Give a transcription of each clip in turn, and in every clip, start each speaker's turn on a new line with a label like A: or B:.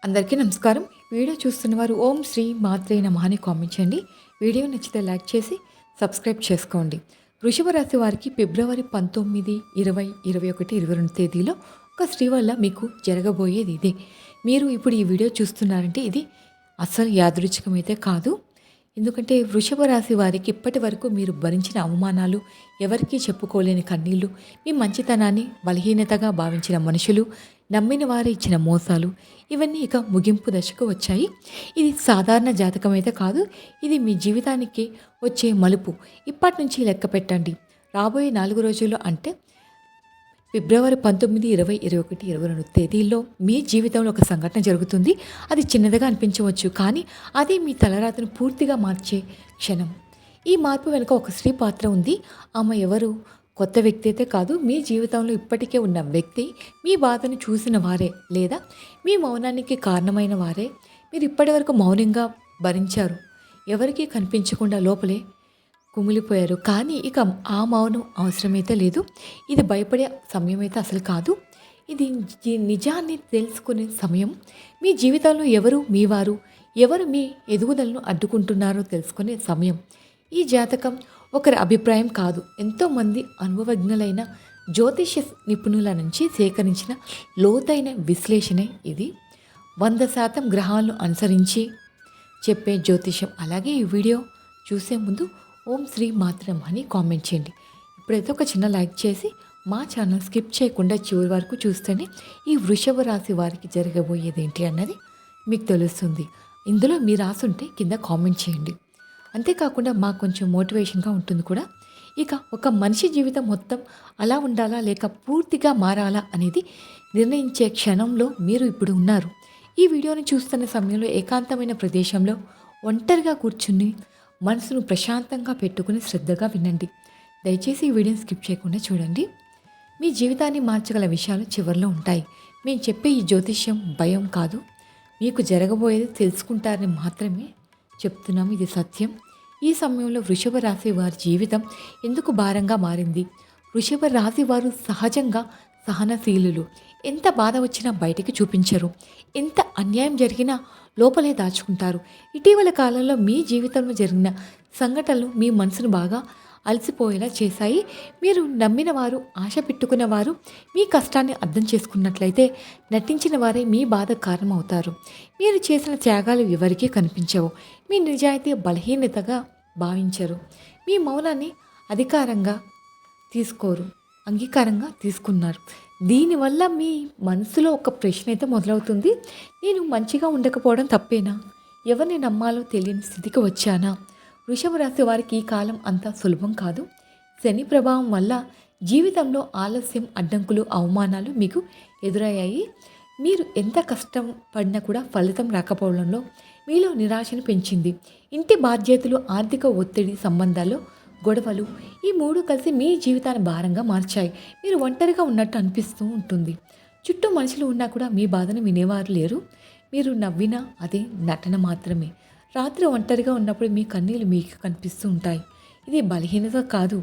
A: అందరికీ నమస్కారం. వీడియో చూస్తున్నవారు ఓం శ్రీ మాత్రే నమః అని కామెంట్ చేయండి. వీడియో నచ్చితే లైక్ చేసి సబ్స్క్రైబ్ చేసుకోండి. వృషభ రాశి వారికి ఫిబ్రవరి 19, 20, 21, 22 తేదీలో ఒక స్త్రీ వల్ల మీకు జరగబోయేది ఇదే. మీరు ఇప్పుడు ఈ వీడియో చూస్తున్నారంటే ఇది అస్సలు యాదృచ్ఛికమైతే కాదు. ఎందుకంటే వృషభ రాశి వారికి ఇప్పటి వరకు మీరు భరించిన అవమానాలు, ఎవరికీ చెప్పుకోలేని కన్నీళ్లు, మీ మంచితనాన్ని బలహీనతగా భావించిన మనుషులు, నమ్మిన వారు ఇచ్చిన మోసాలు, ఇవన్నీ ఇక ముగింపు దశకు వచ్చాయి. ఇది సాధారణ జాతకం అయితే కాదు, ఇది మీ జీవితానికి వచ్చే మలుపు. ఇప్పటి నుంచి లెక్క పెట్టండి. రాబోయే 4 రోజుల్లో అంటే ఫిబ్రవరి 19, 20, 21, 22 తేదీల్లో మీ జీవితంలో ఒక సంఘటన జరుగుతుంది. అది చిన్నదిగా అనిపించవచ్చు, కానీ అది మీ తలరాతను పూర్తిగా మార్చే క్షణం. ఈ మార్పు వెనుక ఒక స్త్రీ పాత్ర ఉంది. ఆమె ఎవరు? కొత్త వ్యక్తి అయితే కాదు. మీ జీవితంలో ఇప్పటికే ఉన్న వ్యక్తి. మీ బాధను చూసిన వారే, లేదా మీ మౌనానికి కారణమైన వారే. మీరు ఇప్పటివరకు మౌనంగా భరించారు, ఎవరికీ కనిపించకుండా లోపలే కుమిలిపోయారు. కానీ ఇక ఆ మౌనం అవసరమైతే లేదు. ఇది భయపడే సమయం అయితే అసలు కాదు. ఇది నిజాన్ని తెలుసుకునే సమయం. మీ జీవితంలో ఎవరు మీ వారు, ఎవరు మీ ఎదుగుదలను అడ్డుకుంటున్నారో తెలుసుకునే సమయం. ఈ జాతకం ఒకరి అభిప్రాయం కాదు, ఎంతోమంది అనుభవజ్ఞులైన జ్యోతిష్య నిపుణుల నుంచి సేకరించిన లోతైన విశ్లేషణే ఇది. 100% గ్రహాలను అనుసరించి చెప్పే జ్యోతిష్యం. అలాగే ఈ వీడియో చూసే ముందు ఓం శ్రీ మాత్రే నమః అని కామెంట్ చేయండి. ఇప్పుడైతే ఒక చిన్న లైక్ చేసి మా ఛానల్ స్కిప్ చేయకుండా చివరి వరకు చూస్తేనే ఈ వృషభ రాశి వారికి జరగబోయేది ఏంటి అన్నది మీకు తెలుస్తుంది. ఇందులో మీ రాసి ఉంటే కింద కామెంట్ చేయండి. అంతేకాకుండా మాకు కొంచెం మోటివేషన్గా ఉంటుంది కూడా. ఇక ఒక మనిషి జీవితం మొత్తం అలా ఉండాలా లేక పూర్తిగా మారాలా అనేది నిర్ణయించే క్షణంలో మీరు ఇప్పుడు ఉన్నారు. ఈ వీడియోని చూస్తున్న సమయంలో ఏకాంతమైన ప్రదేశంలో ఒంటరిగా కూర్చుని మనసును ప్రశాంతంగా పెట్టుకుని శ్రద్ధగా వినండి. దయచేసి ఈ వీడియోని స్కిప్ చేయకుండా చూడండి. మీ జీవితాన్ని మార్చగల విషయాలు చివరిలో ఉంటాయి. మేము చెప్పే ఈ జ్యోతిష్యం భయం కాదు, మీకు జరగబోయేది తెలుసుకుంటారని మాత్రమే చెప్తున్నాము. ఇది సత్యం. ఈ సమయంలో వృషభ రాశి వారి జీవితం ఎందుకు భారంగా మారింది? వృషభ రాశి వారు సహజంగా సహనశీలులు. ఎంత బాధ వచ్చినా బయటికి చూపించరు, ఎంత అన్యాయం జరిగినా లోపలే దాచుకుంటారు. ఇటీవల కాలంలో మీ జీవితంలో జరిగిన సంఘటనలు మీ మనసును బాగా అలసిపోయేలా చేశాయి. మీరు నమ్మిన వారు, ఆశ పెట్టుకున్న వారు మీ కష్టాన్ని అర్థం చేసుకున్నట్లయితే నటించిన వారే మీ బాధ కారణమవుతారు. మీరు చేసిన త్యాగాలు ఎవరికీ కనిపించవు. మీ నిజాయితీ బలహీనతగా భావించరు. మీ మౌనాన్ని అంగీకారంగా తీసుకున్నారు. దీనివల్ల మీ మనసులో ఒక ప్రశ్న అయితే మొదలవుతుంది. నేను మంచిగా ఉండకపోవడం తప్పేనా? ఎవరిని నమ్మాలో తెలియని స్థితికి వచ్చానా? వృషభ రాశి వారికి ఈ కాలం అంత సులభం కాదు. శని ప్రభావం వల్ల జీవితంలో ఆలస్యం, అడ్డంకులు, అవమానాలు మీకు ఎదురయ్యాయి. మీరు ఎంత కష్టం పడినా కూడా ఫలితం రాకపోవడంలో మీలో నిరాశను పెంచింది. ఇంటి బాధ్యతలు, ఆర్థిక ఒత్తిడి, సంబంధాల్లో గొడవలు, ఈ 3 కలిసి మీ జీవితాన్ని భారంగా మార్చాయి. మీరు ఒంటరిగా ఉన్నట్టు అనిపిస్తూ ఉంటుంది. చుట్టూ మనుషులు ఉన్నా కూడా మీ బాధను వినేవారు లేరు. మీరు నవ్వినా అదే నటన మాత్రమే. రాత్రి ఒంటరిగా ఉన్నప్పుడు మీ కన్నీళ్ళు మీకు కనిపిస్తూ ఉంటాయి. ఇది బలహీనత కాదు,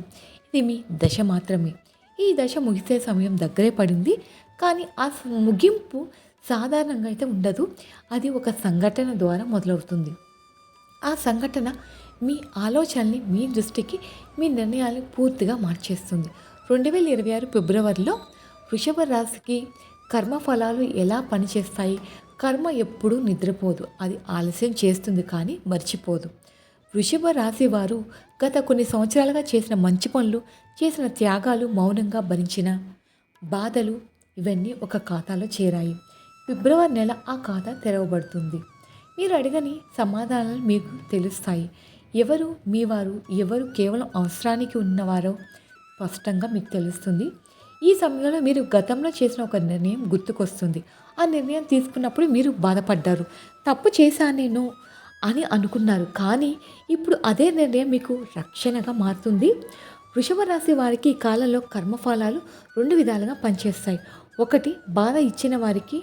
A: ఇది మీ దశ మాత్రమే. ఈ దశ ముగిసే సమయం దగ్గరే పడింది. కానీ ఆ ముగింపు సాధారణంగా అయితే ఉండదు. అది ఒక సంఘటన ద్వారా మొదలవుతుంది. ఆ సంఘటన మీ ఆలోచనల్ని, మీ దృష్టికి, మీ నిర్ణయాలు పూర్తిగా మార్చేస్తుంది. 2026 ఫిబ్రవరిలో వృషభ రాశికి కర్మఫలాలు ఎలా పనిచేస్తాయి? కర్మ ఎప్పుడూ నిద్రపోదు, అది ఆలస్యం చేస్తుంది కానీ మర్చిపోదు. వృషభ రాశి వారు గత కొన్ని సంవత్సరాలుగా చేసిన మంచి పనులు, చేసిన త్యాగాలు, మౌనంగా భరించిన బాధలు, ఇవన్నీ ఒక ఖాతాలో చేరాయి. ఫిబ్రవరి నెల ఆ ఖాతా తెరవబడుతుంది. మీరు అడగని సమాధానాలు మీకు తెలుస్తాయి. ఎవరు మీ వారు, ఎవరు కేవలం అవసరానికి ఉన్నవారో స్పష్టంగా మీకు తెలుస్తుంది. ఈ సమయంలో మీరు గతంలో చేసిన ఒక నిర్ణయం గుర్తుకొస్తుంది. ఆ నిర్ణయం తీసుకున్నప్పుడు మీరు బాధపడ్డారు. తప్పు చేశాను నేను అని అనుకున్నారు. కానీ ఇప్పుడు అదే నిర్ణయం మీకు రక్షణగా మారుతుంది. వృషభ రాశి వారికి ఈ కాలంలో కర్మఫలాలు 2 విధాలుగా పనిచేస్తాయి. 1, బాధ ఇచ్చిన వారికి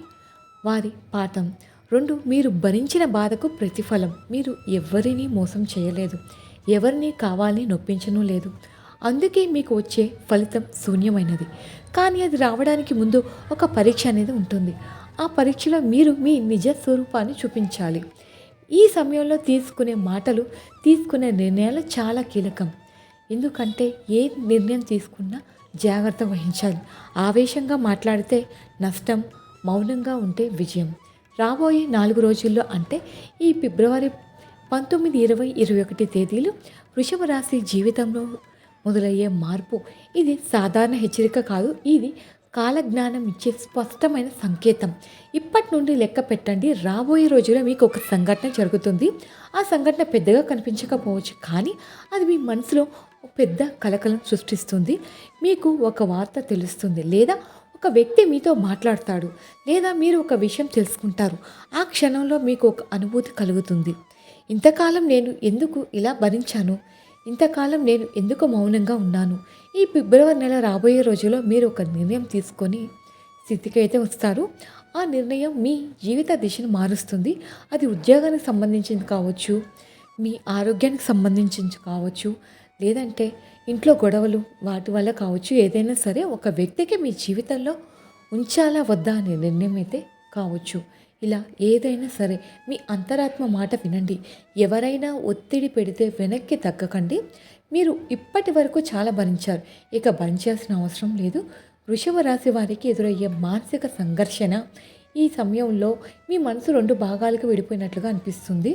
A: వారి పాఠం. 2, మీరు భరించిన బాధకు ప్రతిఫలం. మీరు ఎవరిని మోసం చేయలేదు, ఎవరిని కావాలని నొప్పించను లేదు. అందుకే మీకు వచ్చే ఫలితం శూన్యమైనది. కానీ అది రావడానికి ముందు ఒక పరీక్ష అనేది ఉంటుంది. ఆ పరీక్షలో మీరు మీ నిజ స్వరూపాన్ని చూపించాలి. ఈ సమయంలో తీసుకునే మాటలు, తీసుకునే నిర్ణయాలు చాలా కీలకం. ఎందుకంటే ఏ నిర్ణయం తీసుకున్నా జాగ్రత్త వహించాలి. ఆవేశంగా మాట్లాడితే నష్టం, మౌనంగా ఉంటే విజయం. రాబోయే 4 రోజుల్లో అంటే ఈ ఫిబ్రవరి 19, 20, 21 తేదీలు వృషభ రాశి జీవితంలో మొదలయ్యే మార్పు. ఇది సాధారణ హెచ్చరిక కాదు, ఇది కాలజ్ఞానం ఇచ్చే స్పష్టమైన సంకేతం. ఇప్పటి నుండి లెక్క పెట్టండి. రాబోయే రోజుల్లో మీకు ఒక సంఘటన జరుగుతుంది. ఆ సంఘటన పెద్దగా కనిపించకపోవచ్చు, కానీ అది మీ మనసులో పెద్ద కలకలం సృష్టిస్తుంది. మీకు ఒక వార్త తెలుస్తుంది, లేదా ఒక వ్యక్తి మీతో మాట్లాడతాడు, లేదా మీరు ఒక విషయం తెలుసుకుంటారు. ఆ క్షణంలో మీకు ఒక అనుభూతి కలుగుతుంది. ఇంతకాలం నేను ఎందుకు ఇలా భరించాను, ఇంతకాలం నేను ఎందుకు మౌనంగా ఉన్నాను. ఈ ఫిబ్రవరి నెల రాబోయే రోజుల్లో మీరు ఒక నిర్ణయం తీసుకొని స్థితికి అయితే వస్తారు. ఆ నిర్ణయం మీ జీవిత దిశను మారుస్తుంది. అది ఉద్యోగానికి సంబంధించింది కావచ్చు, మీ ఆరోగ్యానికి సంబంధించింది కావచ్చు, లేదంటే ఇంట్లో గొడవలు వాటి వల్ల కావచ్చు. ఏదైనా సరే ఒక వ్యక్తికి మీ జీవితంలో ఉంచాలా వద్దా అనే నిర్ణయం అయితే కావచ్చు. ఇలా ఏదైనా సరే మీ అంతరాత్మ మాట వినండి. ఎవరైనా ఒత్తిడి పెడితే వెనక్కి తగ్గకండి. మీరు ఇప్పటి వరకు చాలా భరించారు, ఇక భరించాల్సిన అవసరం లేదు. వృషభ రాశి వారికి ఎదురయ్యే మానసిక సంఘర్షణ ఈ సమయంలో మీ మనసు 2 భాగాలకు విడిపోయినట్లుగా అనిపిస్తుంది.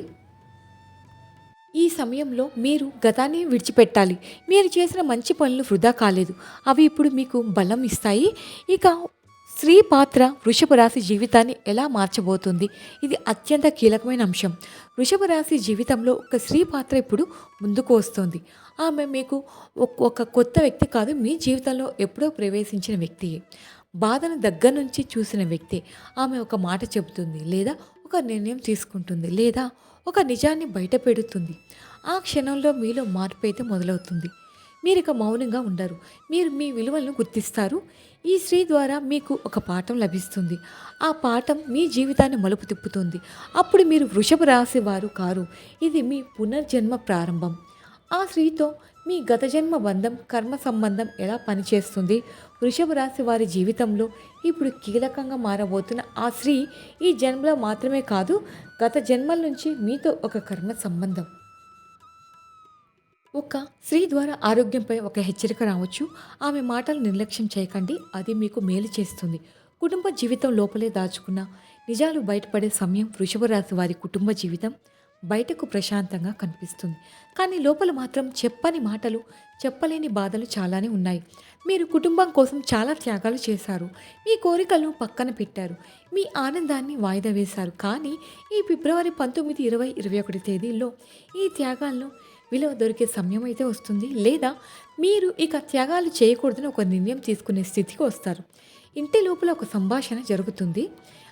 A: ఈ సమయంలో మీరు గతాన్ని విడిచిపెట్టాలి. మీరు చేసిన మంచి పనులు వృధా కాలేదు, అవి ఇప్పుడు మీకు బలం ఇస్తాయి. ఇక స్త్రీ పాత్ర వృషభ రాశి జీవితాన్ని ఎలా మార్చబోతుంది, ఇది అత్యంత కీలకమైన అంశం. వృషభ రాశి జీవితంలో ఒక స్త్రీ పాత్ర ఇప్పుడు ముందుకు వస్తుంది. ఆమె మీకు ఒక కొత్త వ్యక్తి కాదు, మీ జీవితంలో ఎప్పుడో ప్రవేశించిన వ్యక్తి, బాధను దగ్గర నుంచి చూసిన వ్యక్తి. ఆమె ఒక మాట చెబుతుంది, లేదా ఒక నిర్ణయం తీసుకుంటుంది, లేదా ఒక నిజాన్ని బయట పెడుతుంది. ఆ క్షణంలో మీలో మార్పు అయితే మొదలవుతుంది. మీరు ఇక మౌనంగా ఉండరు, మీరు మీ విలువలను గుర్తిస్తారు. ఈ స్త్రీ ద్వారా మీకు ఒక పాఠం లభిస్తుంది. ఆ పాఠం మీ జీవితాన్ని మలుపు తిప్పుతుంది. అప్పుడు మీరు వృషభ రాశి వారు కారు, ఇది మీ పునర్జన్మ ప్రారంభం. ఆ స్త్రీతో మీ గత జన్మ బంధం, కర్మ సంబంధం ఎలా పనిచేస్తుంది, వృషభ రాశి వారి జీవితంలో ఇప్పుడు కీలకంగా మారబోతున్న ఆ స్త్రీ ఈ జన్మలో మాత్రమే కాదు, గత జన్మల నుంచి మీతో ఒక కర్మ సంబంధం. ఒక స్త్రీ ద్వారా ఆరోగ్యంపై ఒక హెచ్చరిక రావచ్చు. ఆమె మాటలు నిర్లక్ష్యం చేయకండి, అది మీకు మేలు చేస్తుంది. కుటుంబ జీవితం లోపలే దాచుకున్న నిజాలు బయటపడే సమయం. వృషభ రాశి వారి కుటుంబ జీవితం బయటకు ప్రశాంతంగా కనిపిస్తుంది, కానీ లోపల మాత్రం చెప్పని మాటలు, చెప్పలేని బాధలు చాలానే ఉన్నాయి. మీరు కుటుంబం కోసం చాలా త్యాగాలు చేశారు, మీ కోరికలను పక్కన పెట్టారు, మీ ఆనందాన్ని వాయిదా వేశారు. కానీ ఈ ఫిబ్రవరి 19, 20, 21 తేదీల్లో ఈ త్యాగాలను విలువ దొరికే సమయం అయితే వస్తుంది, లేదా మీరు ఇక త్యాగాలు చేయకూడదని ఒక నిర్ణయం తీసుకునే స్థితికి వస్తారు. ఇంటి లోపల ఒక సంభాషణ జరుగుతుంది.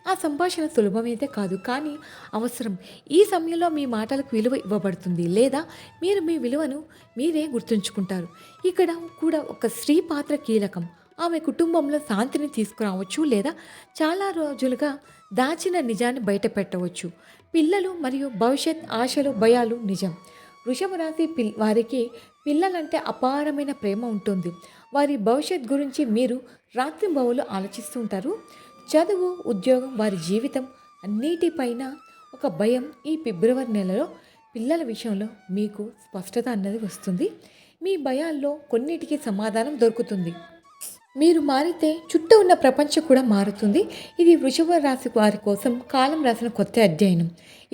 A: ఆ సంభాషణ సులభమైతే కాదు, కానీ అవసరం. ఈ సమయంలో మీ మాటలకు విలువ ఇవ్వబడుతుంది, లేదా మీరు మీ విలువను మీరే గుర్తుంచుకుంటారు. ఇక్కడ కూడా ఒక స్త్రీ పాత్ర కీలకం. ఆమె కుటుంబంలో శాంతిని తీసుకురావచ్చు, లేదా చాలా రోజులుగా దాచిన నిజాన్ని బయట పెట్టవచ్చు. పిల్లలు మరియు భవిష్యత్ ఆశలు, భయాలు నిజం. వృషభ రాశి వారికి పిల్లలంటే అపారమైన ప్రేమ ఉంటుంది. వారి భవిష్యత్ గురించి మీరు రాత్రింబవలు ఆలోచిస్తుంటారు. చదువు, ఉద్యోగం, వారి జీవితం అన్నిటిపైన ఒక భయం. ఈ ఫిబ్రవరి నెలలో పిల్లల విషయంలో మీకు స్పష్టత అన్నది వస్తుంది. మీ భయాల్లో కొన్నిటికి సమాధానం దొరుకుతుంది. మీరు మారితే చుట్టూ ఉన్న ప్రపంచం కూడా మారుతుంది. ఇది వృషభ రాశి వారి కోసం కాలం రాసిన కొత్త అధ్యయనం.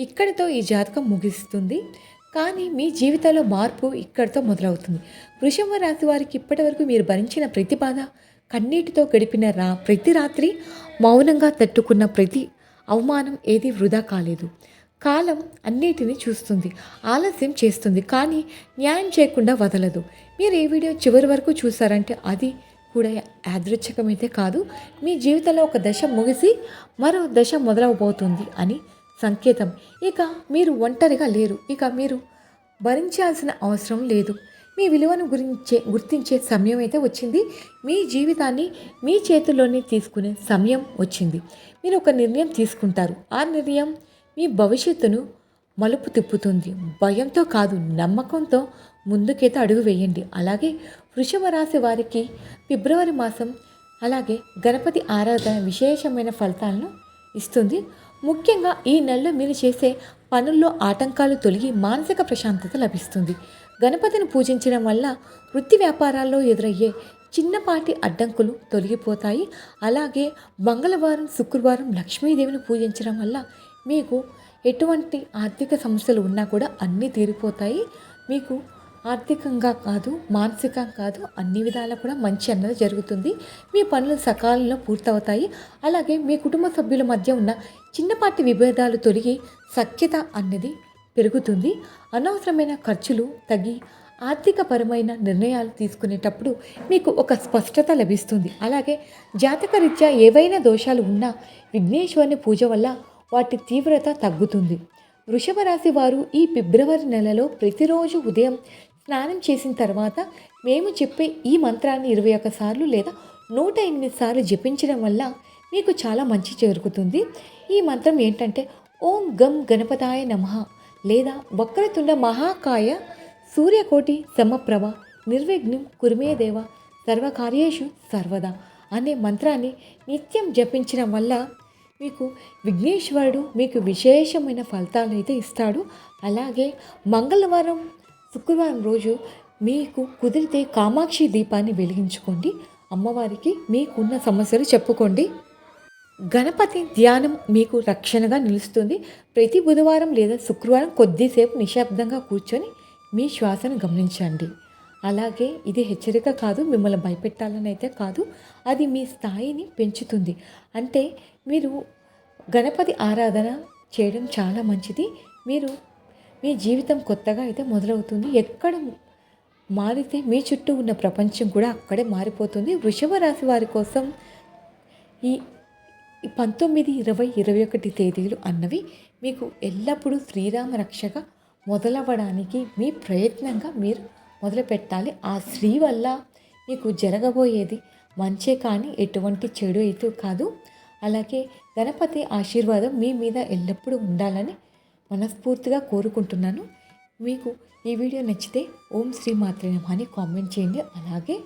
A: ఇక్కడితో ఈ జాతకం ముగిస్తుంది, కానీ మీ జీవితంలో మార్పు ఇక్కడితో మొదలవుతుంది. వృషభ రాశి వారికి ఇప్పటివరకు మీరు భరించిన ప్రతి బాధ, కన్నీటితో గడిపిన ప్రతి రాత్రి, మౌనంగా తట్టుకున్న ప్రతి అవమానం ఏది వృధా కాలేదు. కాలం అన్నిటినీ చూస్తుంది, ఆలస్యం చేస్తుంది, కానీ న్యాయం చేయకుండా వదలదు. మీరు ఈ వీడియో చివరి వరకు చూసారంటే అది కూడా యాదృచ్ఛికమైతే కాదు, మీ జీవితంలో ఒక దశ ముగిసి మరో దశ మొదలవబోతుంది అని సంకేతం. ఇక మీరు ఒంటరిగా లేరు, ఇక మీరు భరించాల్సిన అవసరం లేదు. మీ విలువను గుర్తించే సమయం అయితే వచ్చింది. మీ జీవితాన్ని మీ చేతుల్లోనే తీసుకునే సమయం వచ్చింది. మీరు ఒక నిర్ణయం తీసుకుంటారు. ఆ నిర్ణయం మీ భవిష్యత్తును మలుపు తిప్పుతుంది. భయంతో కాదు, నమ్మకంతో ముందుకైతే అడుగు వేయండి. అలాగే వృషభ రాశి వారికి ఫిబ్రవరి మాసం అలాగే గణపతి ఆరాధన విశేషమైన ఫలితాలను ఇస్తుంది. ముఖ్యంగా ఈ నెలలో మీరు చేసే పనుల్లో ఆటంకాలు తొలగి మానసిక ప్రశాంతత లభిస్తుంది. గణపతిని పూజించడం వల్ల వృత్తి వ్యాపారాల్లో ఎదురయ్యే చిన్నపాటి అడ్డంకులు తొలగిపోతాయి. అలాగే మంగళవారం, శుక్రవారం లక్ష్మీదేవిని పూజించడం వల్ల మీకు ఎటువంటి ఆర్థిక సమస్యలు ఉన్నా కూడా అన్నీ తీరిపోతాయి. మీకు ఆర్థికంగా కాదు, మానసికంగా కాదు, అన్ని విధాలా కూడా మంచి అన్నది జరుగుతుంది. మీ పనులు సకాలంలో పూర్తవుతాయి. అలాగే మీ కుటుంబ సభ్యుల మధ్య ఉన్న చిన్నపాటి విభేదాలు తొలగి సఖ్యత అన్నది పెరుగుతుంది. అనవసరమైన ఖర్చులు తగ్గి ఆర్థికపరమైన నిర్ణయాలు తీసుకునేటప్పుడు మీకు ఒక స్పష్టత లభిస్తుంది. అలాగే జాతకరీత్యా ఏవైనా దోషాలు ఉన్నా విఘ్నేశ్వరుని పూజ వల్ల వాటి తీవ్రత తగ్గుతుంది. వృషభ రాశి వారు ఈ ఫిబ్రవరి నెలలో ప్రతిరోజు ఉదయం స్నానం చేసిన తర్వాత మేము చెప్పే ఈ మంత్రాన్ని 21 సార్లు లేదా 108 సార్లు జపించడం వల్ల మీకు చాలా మంచి జరుగుతుంది. ఈ మంత్రం ఏంటంటే ఓం గం గణపతాయ నమః లేదా వక్రతుండ మహాకాయ సూర్యకోటి సమప్రభ నిర్విఘ్నం కురుమే దేవ సర్వకార్యేషు సర్వదా అనే మంత్రాన్ని నిత్యం జపించడం వల్ల మీకు విఘ్నేశ్వరుడు మీకు విశేషమైన ఫలితాలు అయితే ఇస్తాడు. అలాగే మంగళవారం, శుక్రవారం రోజు మీకు కుదిరితే కామాక్షి దీపాన్ని వెలిగించుకోండి. అమ్మవారికి మీకున్న సమస్యలు చెప్పుకోండి. గణపతి ధ్యానం మీకు రక్షణగా నిలుస్తుంది. ప్రతి బుధవారం లేదా శుక్రవారం కొద్దిసేపు నిశ్శబ్దంగా కూర్చొని మీ శ్వాసను గమనించండి. అలాగే ఇది హెచ్చరిక కాదు, మిమ్మల్ని భయపెట్టాలని అయితే కాదు, అది మీ స్థాయిని పెంచుతుంది. అంటే మీరు గణపతి ఆరాధన చేయడం చాలా మంచిది. మీరు మీ జీవితం కొత్తగా అయితే మొదలవుతుంది. ఎక్కడ మారితే మీ చుట్టూ ఉన్న ప్రపంచం కూడా అక్కడే మారిపోతుంది. వృషభ రాశి వారి కోసం ఈ 19, 20, 21 తేదీలు అన్నవి మీకు ఎల్లప్పుడూ శ్రీరామ రక్షగా మొదలవ్వడానికి మీ ప్రయత్నంగా మీరు మొదలు పెట్టాలి. ఆ శ్రీ వల్ల మీకు జరగబోయేది మంచే కానీ ఎటువంటి చెడు అయితే కాదు. అలాగే గణపతి ఆశీర్వాదం మీ మీద ఎల్లప్పుడూ ఉండాలని మనస్ఫూర్తిగా కోరుకుంటున్నాను. మీకు ఈ వీడియో నచ్చితే ఓం శ్రీ మాత్రే నమః అని కామెంట్ చేయండి. అలాగే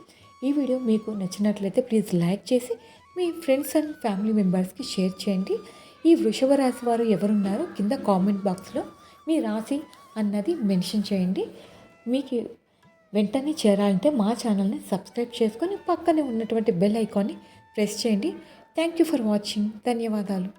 A: ఈ వీడియో మీకు నచ్చినట్లయితే ప్లీజ్ లైక్ చేసి మీ ఫ్రెండ్స్ అండ్ ఫ్యామిలీ మెంబర్స్కి షేర్ చేయండి. ఈ వృషభ రాశి వారు ఎవరున్నారో కింద కామెంట్ బాక్స్లో మీ రాశి అన్నది మెన్షన్ చేయండి. మీకు వెంటనే చేరాలంటే మా ఛానల్ని సబ్స్క్రైబ్ చేసుకొని పక్కనే ఉన్నటువంటి బెల్ ఐకాన్ని ప్రెస్ చేయండి. Thank you for watching. ధన్యవాదాలు.